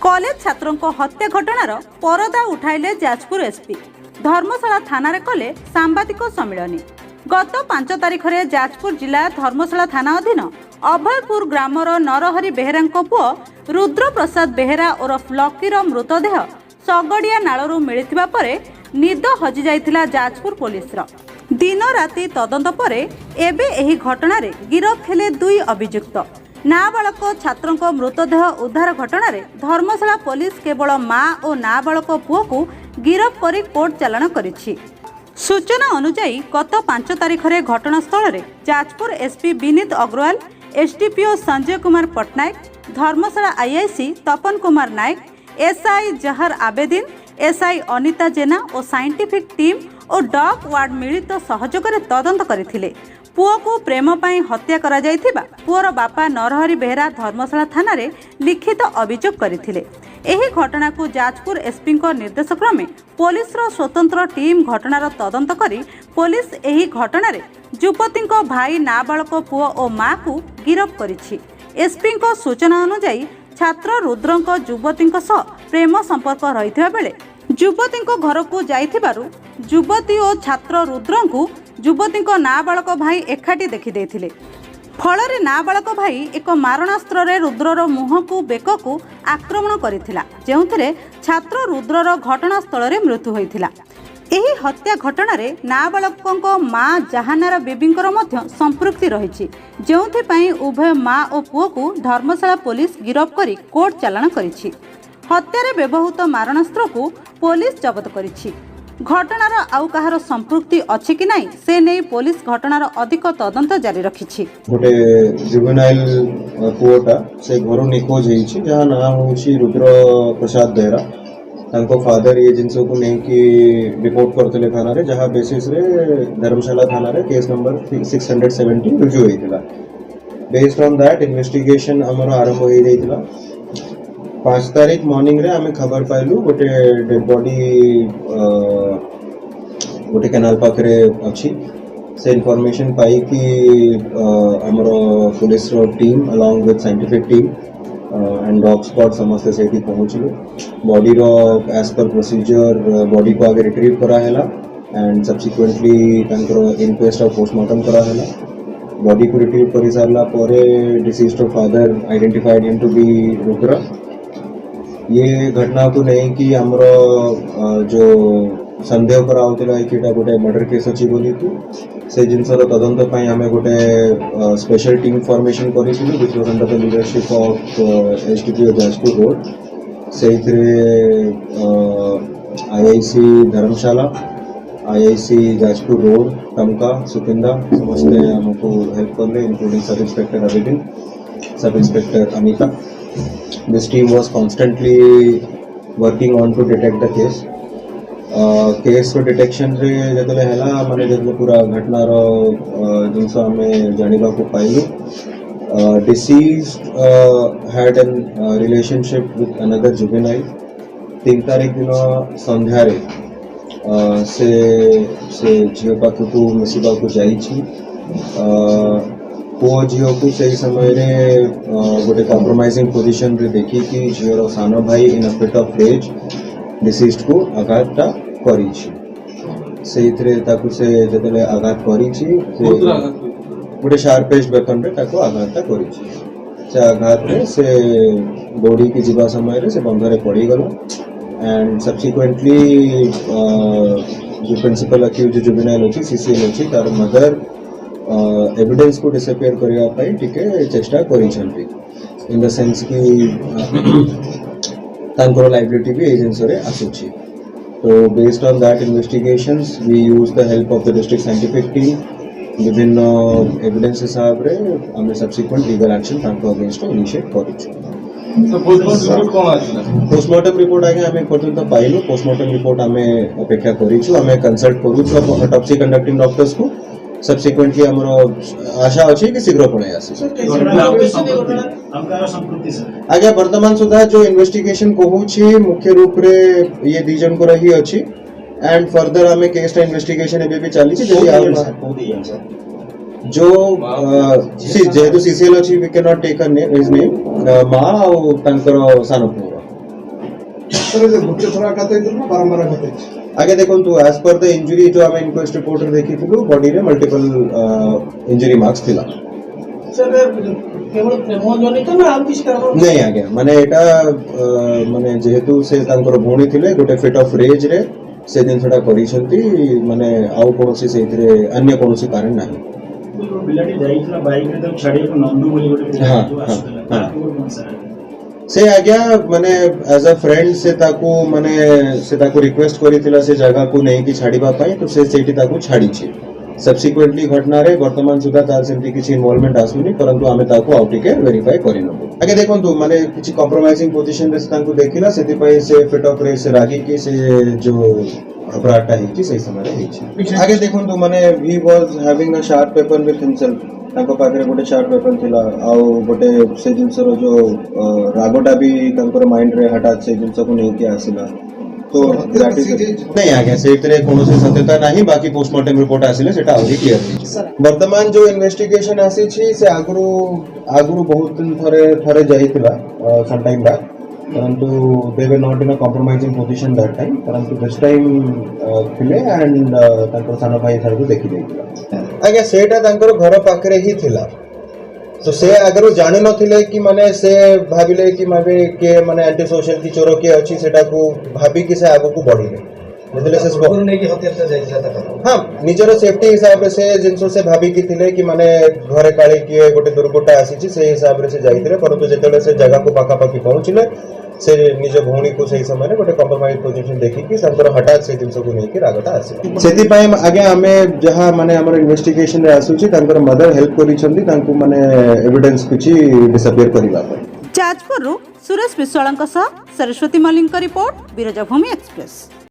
College छात्रों को हत्या घटनार परदा उठाइले जाजपुर एसपी। धर्मशाला थाना रे कले सांबादिक सम्मिलन। गत 5 तारिख रे जाजपुर जिला धर्मशाला थाना अधीन अभयपुर ग्रामर नरहरि बेहेरा पुओ रुद्र प्रसाद बेहेरा ओरफ लकीर मृतदेह सगड़िया नालू मिलिथिबा परे निद हजि जाइथिला जाजपुर पुलिस। दिन राति तदंत परे एबे एही घटना रे गिरफ हेले 2 अभियुक्त। नाबालक छात्रों को मृतदेह उद्धार घटना रे धर्मशाला पुलिस केवल मां और नाबालक पुओ को गिरफ करी कोर्ट चालाण करिछि। सूचना अनुसार गत 5 तारिख रे घटनास्थल रे जाजपुर एसपी विनीत अग्रवाल, एसडीपीओ संजय कुमार पटनायक, धर्मशाला आईआईसी तपन कुमार नायक, एसआई जहर आबेदीन, एसआई अनिता जेना और साइंटिफिक टीम और डॉग वार्ड मिलित सहयोग रे तदंत करथिले। पुओ को प्रेम पाई हत्या करा जायथिबा पुओर बापा नरहरि बेहेरा धर्मशाला थाना रे लिखित अभियोग करथिले। एही घटना को जाजपुर एसपी को निर्देश क्रमे पुलिस रो स्वतंत्र टीम घटनार तदंत करी पुलिस एही घटना रे युवती भाई नाबालक पुओ और मां को गिरफ करिछि। एसपी को सूचना अनुसार छात्र रुद्र युवती प्रेम संपर्क रही बेले युवती घर को जाइथिबारु युवती और छात्र रुद्र को युवती नाबालक भाई एकाठी देखी देथिले। फल नाबालक भाई एक मारणास्त्र रे रुद्रर मुह को बेक को आक्रमण करिथिला, जेउथिरे छात्र रुद्रर घटनास्थल रे मृत्यु होइथिला। एही हत्या घटना रे नाबालक मां जहानार बेबींकर मध्य संपृक्ति रहिछि, जेउथि पई उभय मां और पुओ को धर्मशाला पुलिस गिरफ करी कोर्ट चालाण करिछि। हत्या रे व्यवहृत मारणास्त्र को पुलिस जब्त करिछि। घटनार आउ कहार संपृक्ति अछि कि नाही से नै पुलिस घटनार अधिक तदंत जारी रखिछि। गोटे जुवेनाइल पुओटा से घर निखोज होइछि जहा नाम होछि रुद्र प्रसाद बेहेरा। तांको फादर ये जिनसो को नहीं कि रिपोर्ट करते थाना रे, जहाँ बेसिस रे धर्मशाला थाना रे केस नंबर 670 रुजु होइतिला। बेस्ड ऑन दैट इन्वेस्टिगेशन हमर आरंभ होई जाइतिला। 5 तारीख मॉर्निंग रे हमें खबर पाइलु गोटे डेड बॉडी गोटे कैनाल पाखरे अछि। से इनफॉरमेशन पाई कि हमर पुलिस रो team along with scientific team and dog squad समस्त से पहुँचलु। बॉडी रो एज पर प्रोसीजर बॉडी को आगे रिट्रीव करा हैला एंड सब्सिक्वेंटली तांकर इनक्वेस्ट और पोस्टमार्टम करा हैला। बॉडी को रिट्रीव करि सारला परे deceased father identified him to be Rudra. ये घटना को नहीं कि हमर जो संदेह करा होतला कि गोटे मर्डर केस अच्छी बोली थी से जिनसर तदंत पाई हमें गोटे स्पेशल टीम फॉर्मेशन करिथिलु which was under the leadership of SDPO Jajpur road. से IIC Dharmasala, IIC Jajpur road, Tomka, Sukinda समस्त हमको हेल्प करले, including sub inspector Abedin, sub inspector Anita. This team was constantly working on to detect the case. Case रो detection रे जतले हैला माने जतले पूरा घटना रो जिनस हमें जानिबा को पाइलु। Deceased had an relationship with another juvenile. 3 तारीख दिन संध्या रे से झियो पाख को मिसिबा को जाइछि। पुओ झियो को से समय रे गोटे कॉम्प्रोमाइजिंग पोजीशन रे देखि कि झियोर सान भाई in a fit of rage deceased को आघातटा करिछि। सेइथरे ताकु से जतले आघात करिछि से गोटे शार्पेस्ट वेपन रे ताकु आघातटा करिछि। से आघात रे से बॉडी की जीवा समय रे से बंधरे पड़ी गलो एंड सब्सिक्वेंटली जो प्रिंसिपल अक्यूज जुवेनाइल अछि सीसीएल अछि तार मदर एविडेंस को डिसअपियर करिया पाई टिके चेष्टा करिसंती। इन द सेंस कि तांकर लाइबिलिटी भी एजेंसी रे आसुछि। तो based on that investigations we use the help of the district scientific team. विभिन्न एविडेंस हिसाब रे हमें सब्सिक्वेंट लीगल एक्शन तांको अगेंस्ट इनिशिएट करिछु। तो पोस्टमार्टम कोन आछिला? पोस्टमार्टम रिपोर्ट आगे हमें पर्यंत पाइलो। पोस्टमार्टम रिपोर्ट हमें अपेक्षा करिछु। हमें कंसल्ट करूछु ऑटोप्सी कंडक्टिंग डॉक्टर्स को। सब्सिक्वेंटली हमरो आशा अछि कि शीघ्र पणे आसी। आगे वर्तमान सुधा जो इन्वेस्टिगेशन कहूछि मुख्य रूप रे ये 2 जन को रही अछि एंड फर्दर हमें केस टा इन्वेस्टिगेशन एबे भी चली छै। जो जेहेतु सीसीएल अछि we can not take his name मां और तांकर सानो पुओ सर जो गोटे थोड़ा आघात होइतल ना बारंबार आघात होइछ आगे देखो तो एज पर द इंजुरी जो आम इनक्वेस्ट रिपोर्ट रे देखिथिलु बॉडी रे मल्टीपल इंजुरी मार्क्स थिला सर केवल प्रेम जनित ना आउ किसी कारण नहीं आगे माने एटा माने जेहेतु से तांकर भौणी थिले गोटे फिट ऑफ रेज रे से दिन सेटा करिसंती माने आउ कोनोसी सेथिरे अन्य कोनोसी कारण नाही पिलाटी जाइछला बाइक रे तो छाडी को नंदू बोली गोटे पिला हाँ, जो हाँ, आସୁଥିଲା हाँ। ताको कोन सा से आज्ञा माने एज अ फ्रेंड से ताकू माने से ताकू रिक्वेस्ट करिथिला से जगह को नहीं कि छाड़ीबा पाई तो से सेठी ताकू छाड़ी छी सब्सिक्वेंटली घटना रे वर्तमान सुधा तार सेमती किछि इन्वॉल्वमेंट आसुनी परंतु आमे ताकू आउटिके वेरीफाई करिनबो आगे देखंतु माने किछि कॉम्प्रोमाइजिंग पोजीशन रे तांकू देखिला सेति पई से फिट ऑफ रेस रागी की से जो अपराधटा हिची सही समय रे हिची आगे देखंतु माने he was having a sharp weapon with himself तांको पाखरे गोटे शार्प वेपन थिला आउ गोटे से जिंसर जो रागोटा भी तांकर माइंड रे हठात से जिंस को नहीं के आसिला तो दैट इज नहीं आगे सेतरे कोनोसी सत्यता नहीं बाकी पोस्टमार्टम रिपोर्ट आसिले सेटा आउरी क्लियर हिची वर्तमान जो इन्वेस्टिगेशन आसी छी से आगुरु बहुत दिन थरे जाइतिला सम टाइम बैक परंतु they were not in a compromising position that time परंतु दिस टाइम थिले एंड तांकर सानो भाई थरु देखि देइतिला आगे सेटा तांकर घर पाखरे ही थिला तो से अगर जानि नथिले कि माने से भाबिले कि माबे के माने एंटी सोशल की चोर के अछि सेटा को भाबी कि से आगो को बढ़िले बुझले से गोर नै कि हत्या जाइछला तक हां निजर सेफ्टी हिसाब से जिनसो से भाबी कि थिले कि माने घरे काळे किए गोटे दुर्घटना आसी छी से हिसाब रे से जाइथिले परंतु जेतेले से जगह को पाका पाकी पहुंचले से निज भौणी को सही समय गोटे कॉम्प्रोमाइज पोजीशन देखि कि संतर हठात से जिनसो को नहीं कि रागटा आसी सेति पय आगे हमें जहां माने हमर इन्वेस्टिगेशन रे आसुची तांकर मदर हेल्प करिसंती तांकू माने एविडेंस किछि डिसअपियर करिबा पर जाजपुर सुरेश विश्वाल सरस्वती मल्लिक रिपोर्ट विरजभूमि एक्सप्रेस।